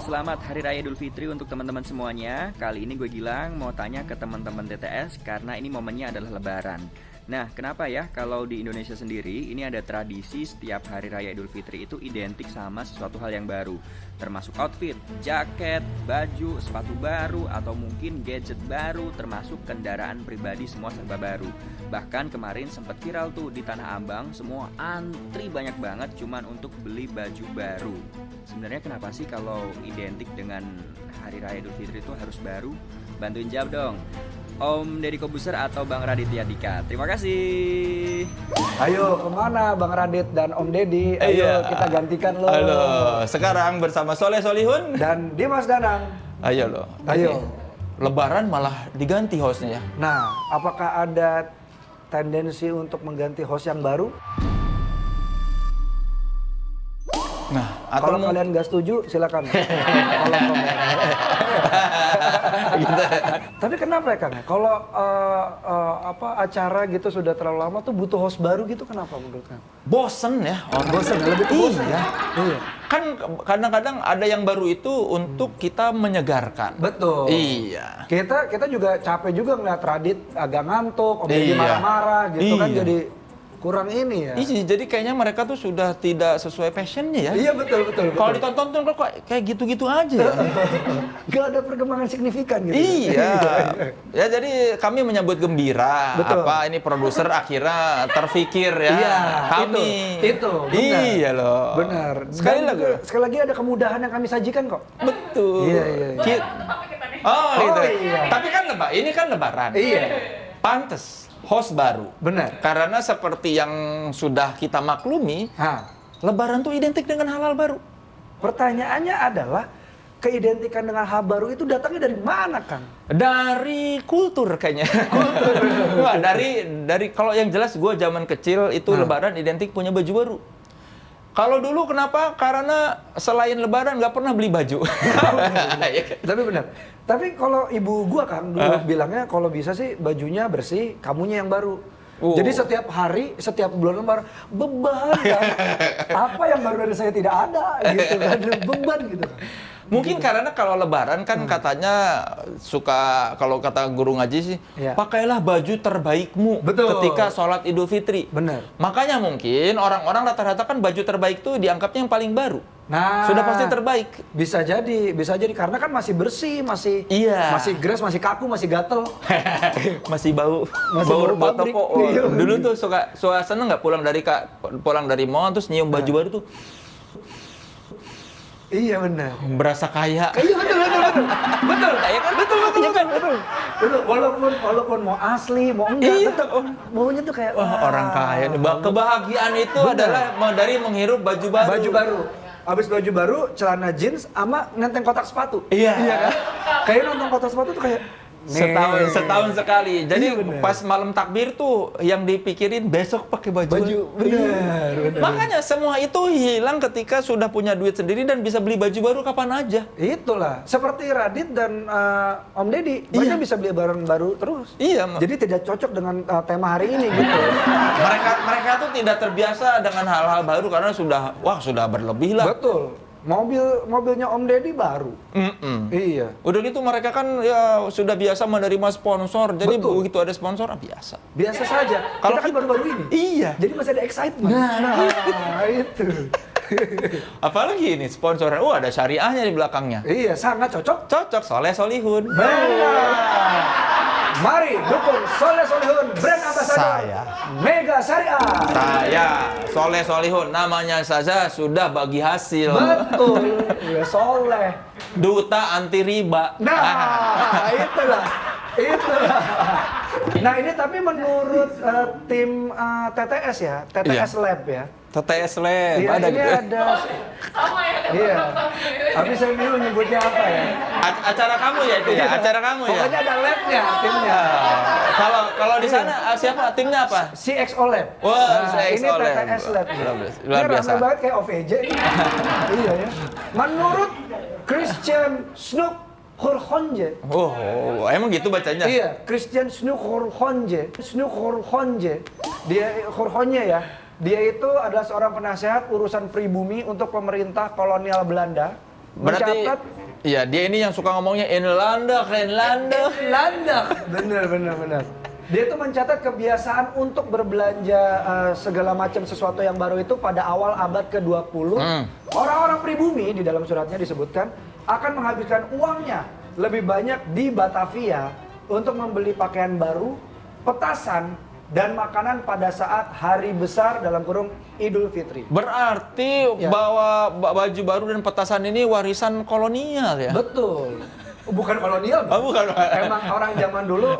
selamat Hari Raya Idul Fitri untuk teman-teman semuanya. Kali ini gue Gilang mau tanya ke teman-teman TTS karena ini momennya adalah Lebaran. Nah, kenapa ya kalau di Indonesia sendiri ini ada tradisi setiap Hari Raya Idul Fitri itu identik sama sesuatu hal yang baru, termasuk outfit, jaket, baju, sepatu baru, atau mungkin gadget baru, termasuk kendaraan pribadi semua serba baru. Bahkan kemarin sempat viral tuh di Tanah Abang, semua antri banyak banget cuman untuk beli baju baru. Sebenarnya kenapa sih kalau identik dengan Hari Raya Idul Fitri itu harus baru? Bantuin jawab dong, Om Deddy Kobuser atau Bang Raditya Dika. Terima kasih. Ayo kemana Bang Radit dan Om Deddy? Ayo kita gantikan lo. Halo, sekarang bersama Soleh Solihun Dan Dimas Danang. Ayo lo. Ayo. Lebaran malah diganti hostnya ya. Nah, apakah ada tendensi untuk mengganti host yang baru? Nah, Kalau kalian nggak setuju, silakan. Kolom komen. Gitu. Tapi kenapa ya Kang? Kalau acara gitu sudah terlalu lama tuh butuh host baru gitu, kenapa menurut Kang? Bosen ya orang. Bosen, lebih ke bosen ya. Iya. Kan kadang-kadang ada yang baru itu untuk kita menyegarkan. Betul. Iya. Kita juga capek juga ngeliat Radit agak ngantuk, Om Deddy Iya. marah-marah gitu kan, Iya. jadi kurang ini ya. Iya, jadi kayaknya mereka tuh sudah tidak sesuai passionnya ya. Iya betul. Kalau ditonton tuh kok kayak gitu-gitu aja ya. Gak ada perkembangan signifikan gitu. Iya. Ya jadi kami menyambut gembira. Betul. Apa ini produser akhirnya terfikir ya. Iya, Kami. itu benar. Iya loh. Benar. Sekali Dan lagi. juga, sekali lagi ada kemudahan yang kami sajikan kok. Betul. Iya. Oh, gitu. iya. Tapi kan ini kan lebaran. Iya. Pantes host baru. Benar. Karena seperti yang sudah kita maklumi, Nah, lebaran tuh identik dengan hal-hal baru. pertanyaannya adalah keidentikan dengan hal baru itu datangnya dari mana, Kang? Dari kultur kayaknya. Wah, dari kalau yang jelas gue zaman kecil itu lebaran identik punya baju baru. Kalau dulu kenapa? Karena selain lebaran nggak pernah beli baju. Tapi benar. Tapi kalau ibu gua Kang dulu bilangnya kalau bisa sih bajunya bersih, kamunya yang baru. Jadi setiap hari, setiap bulan lebaran beban kan. Apa yang baru dari saya tidak ada gitu kan. Beban gitu kan. Mungkin karena kalau lebaran kan katanya suka, kalau kata guru ngaji sih, Iya. pakailah baju terbaikmu Betul. ketika sholat Idul Fitri. Benar. Makanya mungkin orang-orang rata-rata kan baju terbaik tuh dianggapnya yang paling baru. Nah, Sudah pasti terbaik. Bisa jadi karena kan masih bersih, masih Iya. masih gres, masih kaku, masih gatel. Masih bau, Masih bau bau pabrik. toko. Oh, Iya. dulu tuh suka seneng nggak pulang dari mall terus nyium baju baru tuh Iya benar. berasa kaya. Iya betul. Betul. Kaya kan? Betul. Iya kan? Betul. Walaupun mau asli, mau enggak, Iya. tetap baunya tuh kayak Wah, orang kaya nih. Kebahagiaan itu adalah dari menghirup baju baru. Baju baru. Abis baju baru, celana jeans sama nenteng kotak sepatu. Iya. kan? Kayak nonton kotak sepatu tuh kayak Setahun sekali. Jadi Iya, bener. pas malam takbir tuh yang dipikirin besok pakai baju. bener. Makanya semua itu hilang ketika sudah punya duit sendiri dan bisa beli baju baru kapan aja. Itulah, seperti Radit dan Om Deddy, mereka Iya. bisa beli barang baru terus. Iya. Jadi tidak cocok dengan tema hari ini gitu. Mereka tuh tidak terbiasa dengan hal-hal baru karena sudah berlebih lah. Betul. Mobilnya Om Deddy baru. Iya. Udah gitu mereka kan ya sudah biasa menerima sponsor. Jadi Betul. begitu ada sponsor biasa. Biasa saja. Kalau Kita kan baru-baru ini. Iya. Jadi masih ada excitement. Nah, itu. Apalagi ini sponsornya. Ada syariahnya di belakangnya. Iya, sangat cocok. Cocok, Soleh Solihun. Benar. Mari dukung Soleh Solihun, brand ambassador Saya. Mega Syariah. Saya Soleh Solihun, namanya saja sudah bagi hasil. Betul, ya Soleh. Duta anti riba. Nah, itulah. Nah ini tapi menurut tim TTS ya, TTS Lab ya. TTS Lab, Iya, ada ini gitu. ada. Iya. Tapi saya bingung nyebutnya apa ya. Acara kamu ya itu ya, acara kamu ya. Pokoknya ada labnya timnya. Kalau di sana siapa timnya apa? CXO Lab. Wah, Ini CXO Lab. TTS Lab. Luar Ini biasa. ramai banget kayak OVJ. Iya ya. Menurut Christian Snook Horhonje. Oh, emang gitu bacanya? Iya, Christian Snook Horhonje. Dia Horhonje ya. Dia itu adalah seorang penasehat urusan pribumi untuk pemerintah kolonial Belanda Berarti, mencatat iya dia ini yang suka ngomongnya Inlandak. bener. Dia tuh mencatat kebiasaan untuk berbelanja segala macam sesuatu yang baru itu pada awal abad ke-20. Orang-orang pribumi di dalam suratnya disebutkan akan menghabiskan uangnya lebih banyak di Batavia untuk membeli pakaian baru, petasan, dan makanan pada saat hari besar dalam kurung Idul Fitri. Berarti Ya. bawa baju baru dan petasan ini warisan kolonial ya? Betul. Bukan kolonial. Oh, bukan. Emang orang zaman dulu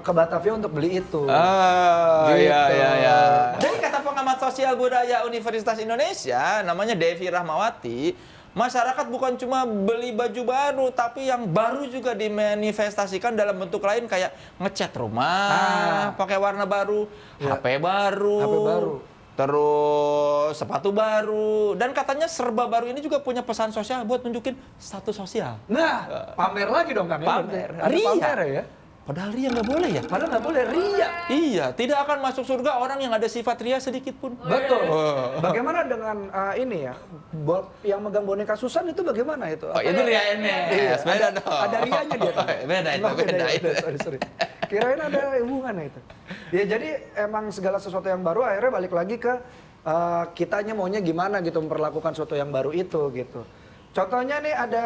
ke Batavia untuk beli itu. Iya, Gitu. iya. Jadi kata pengamat sosial budaya Universitas Indonesia, namanya Devi Rahmawati, masyarakat bukan cuma beli baju baru, tapi yang baru juga dimanifestasikan dalam bentuk lain kayak ngecat rumah, pakai warna baru, Ya. HP baru, terus sepatu baru, dan katanya serba baru ini juga punya pesan sosial buat nunjukin status sosial. Nah, pamer lagi dong Kang. Pamer. Ada Ria. pamer ya? Padahal ria nggak boleh ya? Padahal nggak boleh ria. Iya, tidak akan masuk surga orang yang ada sifat ria sedikit pun. Betul. Bagaimana dengan ini ya? Yang megang boneka Susan itu bagaimana itu? Oh, itu ria NS. Iya, Beda dong. ada rianya dia. Tuh. Beda itu, Oh, beda ya, itu. Sorry. Kirain ada hubungannya itu. Ya jadi emang segala sesuatu yang baru akhirnya balik lagi ke kitanya maunya gimana gitu memperlakukan sesuatu yang baru itu gitu. Contohnya nih ada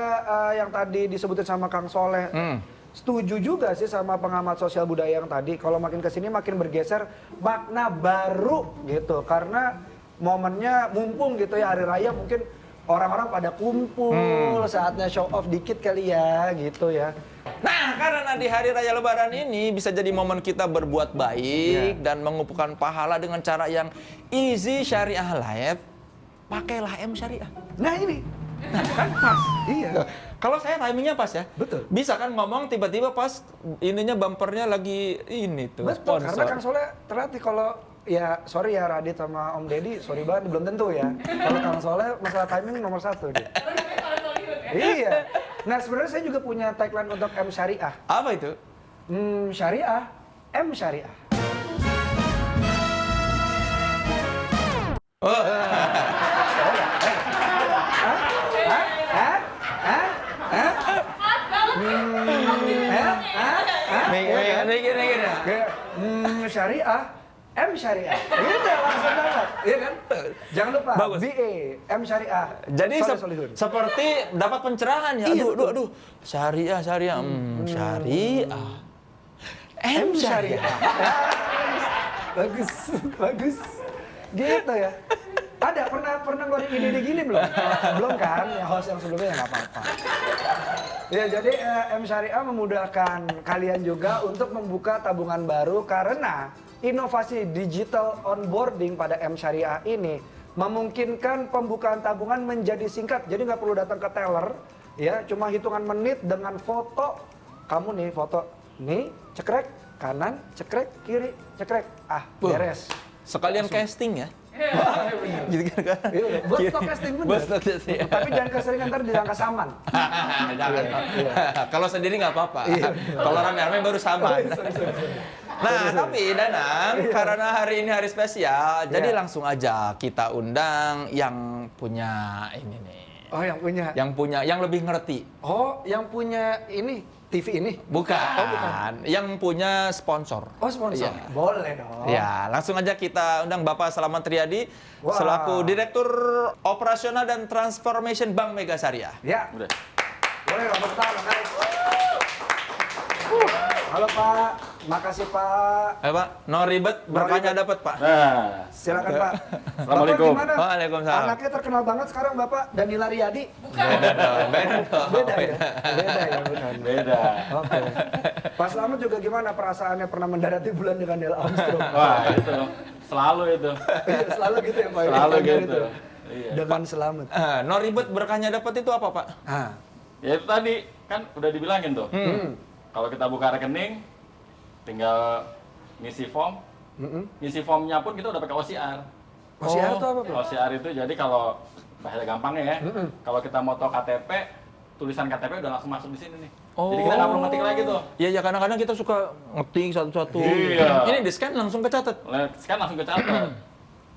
yang tadi disebutin sama Kang Soleh. Setuju juga sih sama pengamat sosial budaya yang tadi. Kalau makin kesini makin bergeser makna baru gitu. Karena momennya mumpung gitu ya hari raya mungkin orang-orang pada kumpul saatnya show off dikit kali ya gitu ya. Nah, karena di hari raya Lebaran ini bisa jadi momen kita berbuat baik dan mengumpulkan pahala dengan cara yang easy syariah life, pakailah M syariah. Nah ini. Nah, kan pas. Iya. Kalau saya timingnya pas ya. Betul. Bisa kan ngomong tiba-tiba pas ininya bumpernya lagi ini tuh. Betul, sponsor. karena Kang Soleh terhati kalau ya sorry ya Radit sama Om Deddy, sorry banget belum tentu ya. Kalau Kang Soleh masalah timing nomor 1 dia. Iya. Nah sebenarnya saya juga punya tagline untuk M Syariah. Apa itu? Syariah, M Syariah. Syariah, M Syariah. Iya langsung banget, iya kan? Jangan lupa, Bagus. BA, M Syariah. Jadi Soleh Solihun. seperti dapat pencerahan ya. Iya, Aduh. Syariah. Syariah. M syariah. Bagus. Gitu ya. Ada pernah ngeluarin ide gini belum? Belum kan? Ya host yang sebelumnya ya nggak apa-apa. Ya jadi M Syariah memudahkan kalian juga untuk membuka tabungan baru karena inovasi digital onboarding pada M Syariah ini memungkinkan pembukaan tabungan menjadi singkat. Jadi nggak perlu datang ke teller, ya cuma hitungan menit dengan foto. Kamu nih foto, nih cekrek kanan, cekrek kiri, cekrek. Beres. Sekalian casting ya. Gitu kan? Iya, buat stok casting bener. Buat stok casting. Tapi jangan keseringan ntar disangka saman. Jangan. Iya. Kalau sendiri nggak apa-apa. Iya. Kalau rame-rame baru sama. Nah, tapi Danang, karena hari ini hari spesial, jadi langsung aja kita undang yang punya ini nih. Oh yang punya. Yang lebih ngerti. Oh yang punya ini TV ini. Bukan. Oh, bukan. Yang punya sponsor. Oh sponsor. Iya. Boleh dong. Ya, langsung aja kita undang Bapak Slamet Riyadi Wah. selaku Direktur Operasional dan Transformation Bank Mega Syariah. Ya. Udah. Boleh Robert tangan. Halo Pak, makasih Pak. Pak, no ribet, berkahnya dapat Pak. Nah, Silakan Pak. Assalamualaikum. Bapak gimana? Waalaikumsalam. Anaknya terkenal banget sekarang Bapak Danila Riyadi. Beda dong. Beda ya? Beda ya benar. beda. Oke. Pak Slamet juga gimana perasaannya pernah mendarat di bulan dengan Neil Armstrong? Wah, itu selalu itu. Iya, selalu gitu ya Pak. ya? Selalu Dengan gitu. itu. Iya. Dengan Slamet. No ribet, berkahnya dapat itu apa Pak? Ya itu tadi kan udah dibilangin tuh. Kalau kita buka rekening, tinggal ngisi form. Ngisi formnya pun kita udah pakai OCR. OCR itu apa Pak? OCR itu jadi kalau bahasa gampangnya ya, kalau kita moto KTP, tulisan KTP udah langsung masuk di sini nih. Jadi kita nggak perlu ngetik lagi tuh. Iya, ya kadang-kadang kita suka ngetik satu-satu. Iya. Ini di scan langsung kecatat. Sekarang langsung kecatat.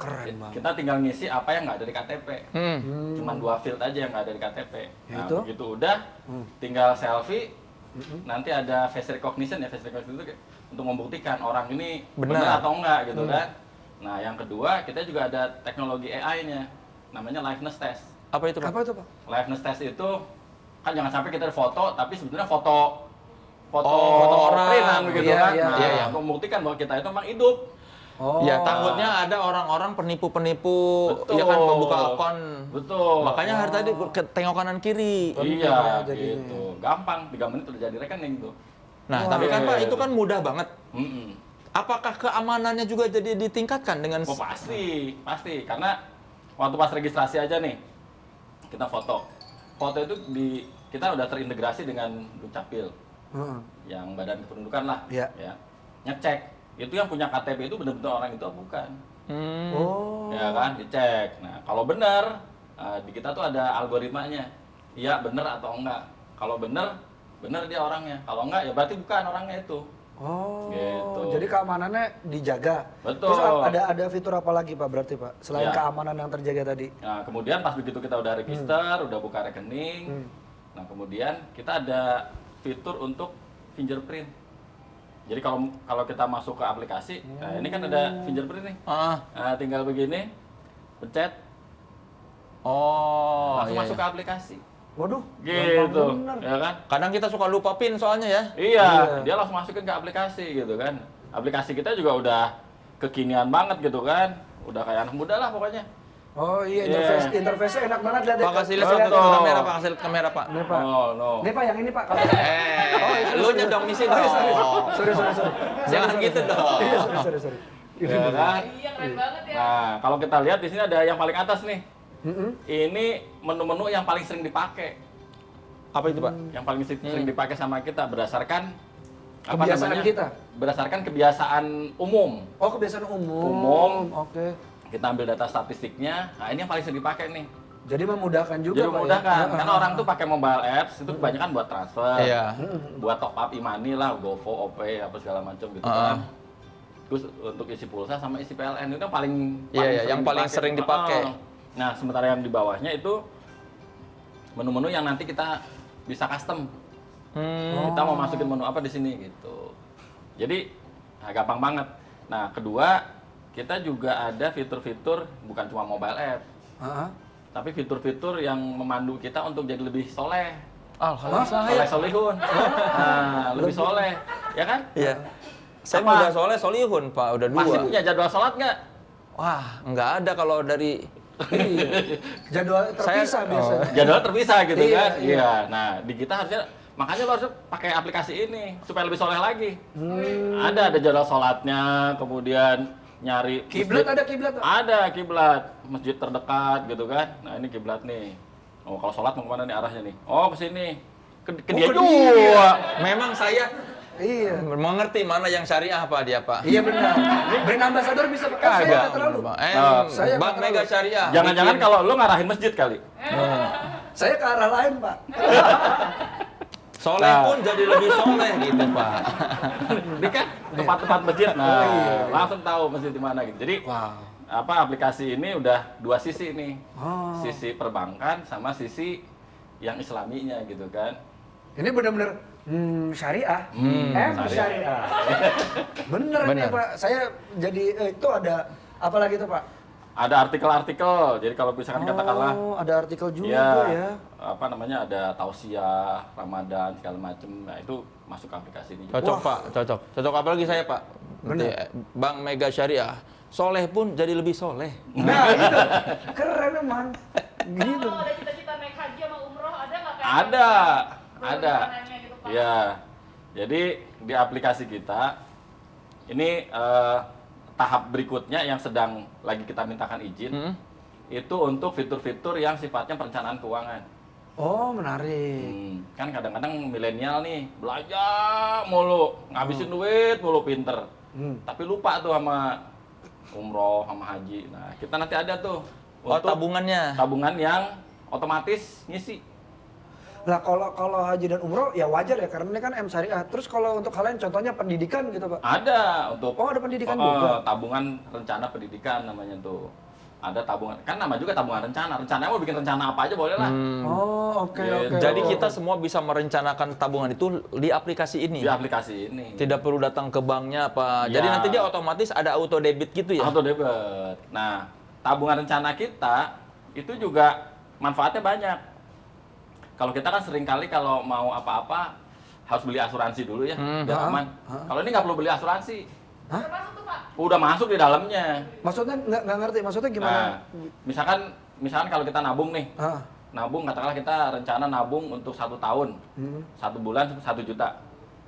Keren banget. Kita tinggal ngisi apa yang nggak ada di KTP. Cuman 2 field aja yang nggak ada di KTP. Nah, Itu? begitu udah, tinggal selfie. Nanti ada face recognition ya, face recognition itu untuk membuktikan orang ini benar atau enggak gitu kan. Nah, yang kedua kita juga ada teknologi AI-nya, namanya liveness test. Apa itu, Pak? Apa itu, Pak? Liveness test itu kan jangan sampai kita foto, tapi sebenarnya foto foto orang. printan gitu Iya, kan. iya, Nah, iya. untuk membuktikan bahwa kita itu memang hidup. Oh. Ya, takutnya ada orang-orang penipu-penipu, Betul. ya kan membuka akun. Betul. Makanya harus tadi tengok kanan kiri. Iya, jadinya. gitu. Gampang, 3 menit udah jadi rekening tuh. Nah, Wah. tapi kan Pak, itu kan mudah banget. Mm-mm. Apakah keamanannya juga jadi ditingkatkan dengan Oh pasti. Karena waktu pas registrasi aja nih, kita foto. Foto itu kita udah terintegrasi dengan Dukcapil, Heeh. yang Badan Kependudukan lah. Iya. Ya. Ngecek, itu yang punya KTP itu benar-benar orang itu atau bukan. Oh. Ya kan, dicek. Nah, kalau benar, di kita tuh ada algoritmanya. Iya, benar atau enggak. Kalau benar dia orangnya. Kalau enggak, ya berarti bukan orangnya itu. Oh, Gitu. jadi keamanannya dijaga. Betul. Terus ada fitur apa lagi Pak berarti Pak? Selain Ya. keamanan yang terjaga tadi. Nah, kemudian pas begitu kita udah register, udah buka rekening, nah kemudian kita ada fitur untuk fingerprint. Jadi kalau kita masuk ke aplikasi, nah ini kan ada fingerprint nih. Nah, tinggal begini, pencet, langsung iya, masuk iya. ke aplikasi. Waduh, Gitu, bener. ya kan? Kadang kita suka lupa PIN soalnya ya. Iya, dia langsung masukin ke aplikasi gitu kan. Aplikasi kita juga udah kekinian banget gitu kan. Udah kayak anak muda lah pokoknya. Oh iya, Iya. interface-nya enak banget lihat. Pak kasih lihat Betul. satu kamera, Pak. Kasih lihat kamera, Pak. Ini Pak. No. Ini Pak yang ini Pak. Kalau Lu nya dong misi dong. sorry. Jangan gitu dong. Iya, sorry. Ya kan? Iya keren banget ya. Nah, kalau kita lihat di sini ada yang paling atas nih. Ini menu-menu yang paling sering dipakai. Apa itu, Pak? Yang paling sering dipakai sama kita berdasarkan Kebiasaan kita? Berdasarkan kebiasaan umum. Oh, kebiasaan umum. Umum. Oke. Kita ambil data statistiknya. Nah, ini yang paling sering dipakai nih. Jadi memudahkan juga Jadi Pak. memudahkan. Ya? Karena orang tuh pakai mobile apps itu kebanyakan buat transfer. Iya. Buat top up e-money lah, GoFo, OP, apa segala macam gitu kan. Terus untuk isi pulsa sama isi PLN itu kan paling Iya, yang paling sering dipakai. Nah, sementara yang di bawahnya itu menu-menu yang nanti kita bisa custom. Kita mau masukin menu apa di sini gitu. Jadi gampang banget. Nah, kedua kita juga ada fitur-fitur bukan cuma mobile app, tapi fitur-fitur yang memandu kita untuk jadi lebih soleh. Alhamdulillah. Soleh-solihun. Nah, lebih soleh, ya kan? Iya. Saya Apa? udah soleh solihun, Pak. Udah Masih 2. punya jadwal sholat nggak? Wah, nggak ada kalau dari Jadwal terpisah biasanya. Jadwal terpisah gitu Iya, kan? iya. Iya. Nah, di kita harusnya makanya lo harus pakai aplikasi ini supaya lebih soleh lagi. Ada jadwal sholatnya, kemudian nyari Kiblat masjid. ada kiblat Pak? Ada kiblat, masjid terdekat gitu kan. Nah, ini kiblat nih. Oh, kalau sholat mau kemana nih arahnya nih? Oh, ke sini. Ke dia ke juga. memang saya Iya. mengerti mana yang syariah, Pak, dia, Pak. Iya benar. Brand ambassador bisa Pak. Kan saya Kagak. nggak terlalu. Saya Bank nggak Mega terlalu. Syariah. Jangan-jangan bikin- kalau lu ngarahin masjid kali. Saya ke arah lain Pak. soleh pun jadi lebih soleh gitu, Pak. Ini kan tempat-tempat masjid. Nah, langsung tahu masjid di mana gitu. Jadi Wow. aplikasi ini udah 2 sisi nih. Oh. Sisi perbankan sama sisi yang islaminya gitu kan. Ini benar-benar syariah. Syariah. Bener nih Bener. Pak. Saya jadi itu ada apa lagi tuh Pak? Ada artikel-artikel. Jadi kalau misalkan katakanlah Oh, ada artikel juga ya. apa namanya, ada tausiah, Ramadan segala macem. Nah, itu masuk ke aplikasi ini juga. Cocok, Pak. Cocok apalagi saya, Pak. Nanti, Bank Mega Syariah. Soleh pun jadi lebih soleh. Nah, itu keren emang. Gitu. Kalau ada cita-cita naik haji sama umroh ada nggak kayak? Ada. Gitu, Pak? Ya. Jadi di aplikasi kita ini tahap berikutnya yang sedang lagi kita mintakan izin itu untuk fitur-fitur yang sifatnya perencanaan keuangan. Oh, menarik. Kan kadang-kadang milenial nih belanja mulu, ngabisin duit mulu pinter, tapi lupa tuh sama umroh sama haji. Nah, kita nanti ada tuh Oh, untuk tabungannya. tabungan yang otomatis ngisi. Nah kalau haji dan umroh ya wajar ya karena ini kan M Syariah. Terus kalau untuk hal lain contohnya pendidikan gitu Pak? Ada untuk Oh, ada pendidikan juga? tabungan rencana pendidikan namanya tuh. Ada tabungan, kan nama juga tabungan rencana. Rencana mau bikin rencana apa aja boleh lah. Oh oke Gitu. oke. Jadi kita semua bisa merencanakan tabungan itu di aplikasi ini. Di aplikasi ini. Tidak perlu datang ke banknya apa. Ya. Jadi nanti dia otomatis ada auto debit gitu ya. Auto debit. Nah, tabungan rencana kita itu juga manfaatnya banyak. Kalau kita kan sering kali kalau mau apa-apa harus beli asuransi dulu ya, biar aman. Kalau ini nggak perlu beli asuransi, Termasuk tuh Pak. udah masuk di dalamnya. Maksudnya nggak ngerti, maksudnya gimana? Nah, misalkan kalau kita nabung nih, Ah. nabung katakanlah kita rencana nabung untuk 1 tahun, 1 bulan 1 juta,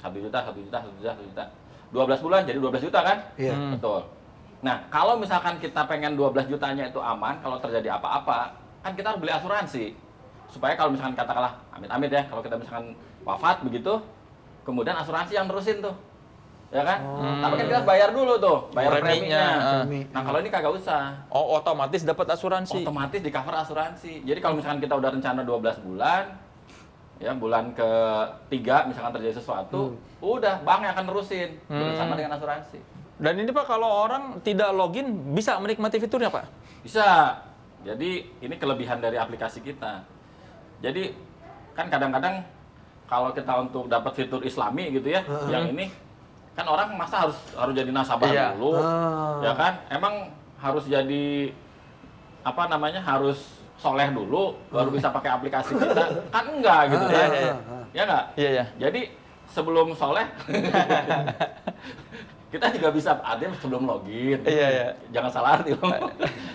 1 juta, 1 juta, 1 juta, 1 juta, 12 bulan jadi 12 juta kan? Iya. Betul. Nah, kalau misalkan kita pengen 12 jutanya itu aman, kalau terjadi apa-apa, kan kita harus beli asuransi. Supaya kalau misalkan katakanlah, amit-amit ya, kalau kita misalkan wafat begitu, kemudian asuransi yang nerusin tuh. Ya kan? Tapi kan kita harus bayar dulu tuh, bayar Preminya. preminya. Nah, kalau ini kagak usah. Oh, otomatis dapat asuransi. Otomatis di cover asuransi. Jadi kalau misalkan kita udah rencana 12 bulan, ya bulan ke-3 misalkan terjadi sesuatu, udah bank yang akan nerusin bersama dengan asuransi. Dan ini Pak, kalau orang tidak login bisa menikmati fiturnya Pak? Bisa. Jadi ini kelebihan dari aplikasi kita. Jadi kan kadang-kadang kalau kita untuk dapat fitur Islami gitu ya, yang ini kan orang masa harus jadi nasabah Iya. dulu, ya kan? Emang harus jadi apa namanya harus soleh dulu baru bisa pakai aplikasi kita? Kan enggak gitu kan? Ya enggak? Iya, iya. Jadi sebelum soleh kita juga bisa ada sebelum login. Iya, iya. Jangan salah arti loh.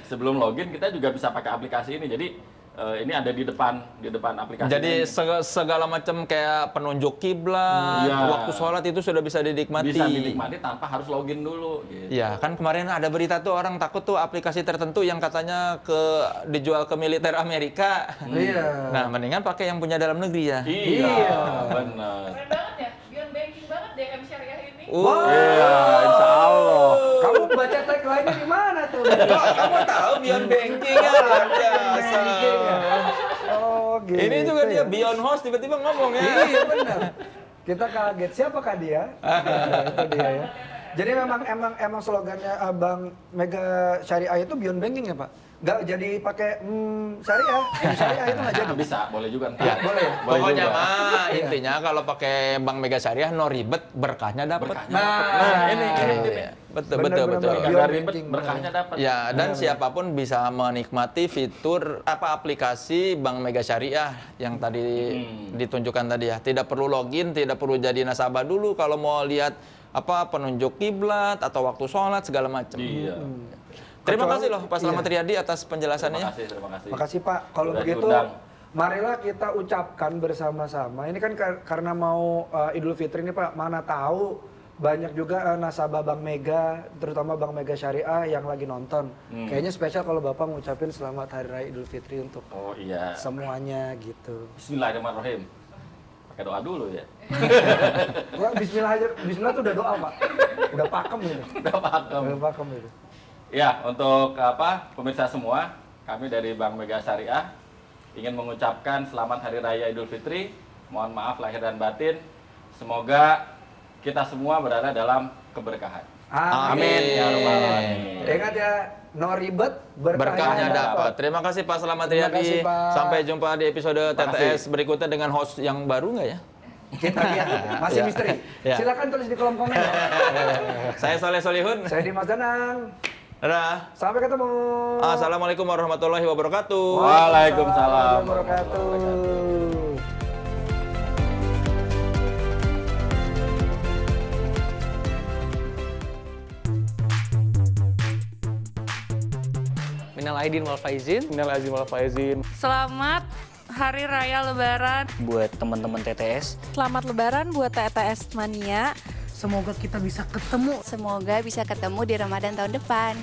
Sebelum login kita juga bisa pakai aplikasi ini. Jadi ini ada di depan aplikasi. Jadi ini. segala macam kayak penunjuk kiblat, Iya. waktu sholat itu sudah bisa dinikmati. bisa dinikmati tanpa harus login dulu. Gitu. Iya, kan kemarin ada berita tuh orang takut tuh aplikasi tertentu yang katanya dijual ke militer Amerika. Iya. Nah, mendingan pakai yang punya dalam negeri ya. Iya, benar. Keren banget ya. Beyond banking banget deh M Syariah ini. Iya, insya Allah. Kamu baca tagline-nya di mana tuh? Kamu tahu beyond banking ya? Biasa. Oh gitu. Ini juga dia ya. beyond host tiba-tiba ngomong ya. Iya benar. Kita kaget siapakah dia? Itu dia ya. Jadi emang slogannya Bank Mega Syariah itu beyond banking ya Pak? Nggak jadi pakai syariah, syariah itu nggak jadi. Bisa, boleh juga ntar. Ya, boleh ya? Boleh Pokoknya juga. mah intinya kalau pakai Bank Mega Syariah no ribet, berkahnya dapat. Berkahnya Nah, dapat. Nah, ini Iya, betul betul Benar-benar betul. beyond Nggak ribet, banking. berkahnya dapat. Ya, dan siapapun bisa menikmati fitur aplikasi Bank Mega Syariah yang tadi ditunjukkan tadi ya. Tidak perlu login, tidak perlu jadi nasabah dulu kalau mau lihat penunjuk kiblat atau waktu sholat segala macam. Iya. Terima Kecuali- kasih loh Pak Slamet iya. Riyadi atas penjelasannya. Terima kasih. Makasih Pak. Kalau Udah begitu, diundang. marilah kita ucapkan bersama-sama. Ini kan karena mau Idul Fitri ini Pak, mana tahu banyak juga nasabah Bank Mega, terutama Bank Mega Syariah yang lagi nonton. Kayaknya spesial kalau Bapak ngucapin selamat Hari Raya Idul Fitri untuk Oh iya. semuanya gitu. Bismillahirrahmanirrahim. Pakai doa dulu ya. Wah, Bismillah tuh udah doa Pak. Udah pakem gitu. Udah paham. Udah pakem gitu. Ya, untuk pemirsa semua, kami dari Bank Mega Syariah ingin mengucapkan selamat Hari Raya Idul Fitri. Mohon maaf lahir dan batin. Semoga kita semua berada dalam keberkahan. Amin. Ya Rabbal Alamin. Ingat ya, no ribet, Berkahnya dapat. Terima kasih Pak Slamet Terima Riyadi. kasih, Pak. Sampai jumpa di episode Terima TTS berikutnya dengan host yang baru nggak ya? Kita lihat, masih Ya. misteri. Ya. Silakan tulis di kolom komen ya. Saya Soleh Solihun. Saya Dimas Danang. Dadah. Sampai ketemu. Assalamualaikum warahmatullahi wabarakatuh. Waalaikumsalam warahmatullahi wabarakatuh. Minal aidin wal faizin. Minal aizin wal faizin. Selamat Hari Raya Lebaran. Buat teman-teman TTS, Selamat Lebaran buat TTS Mania. Semoga kita bisa ketemu. Semoga bisa ketemu di Ramadan tahun depan.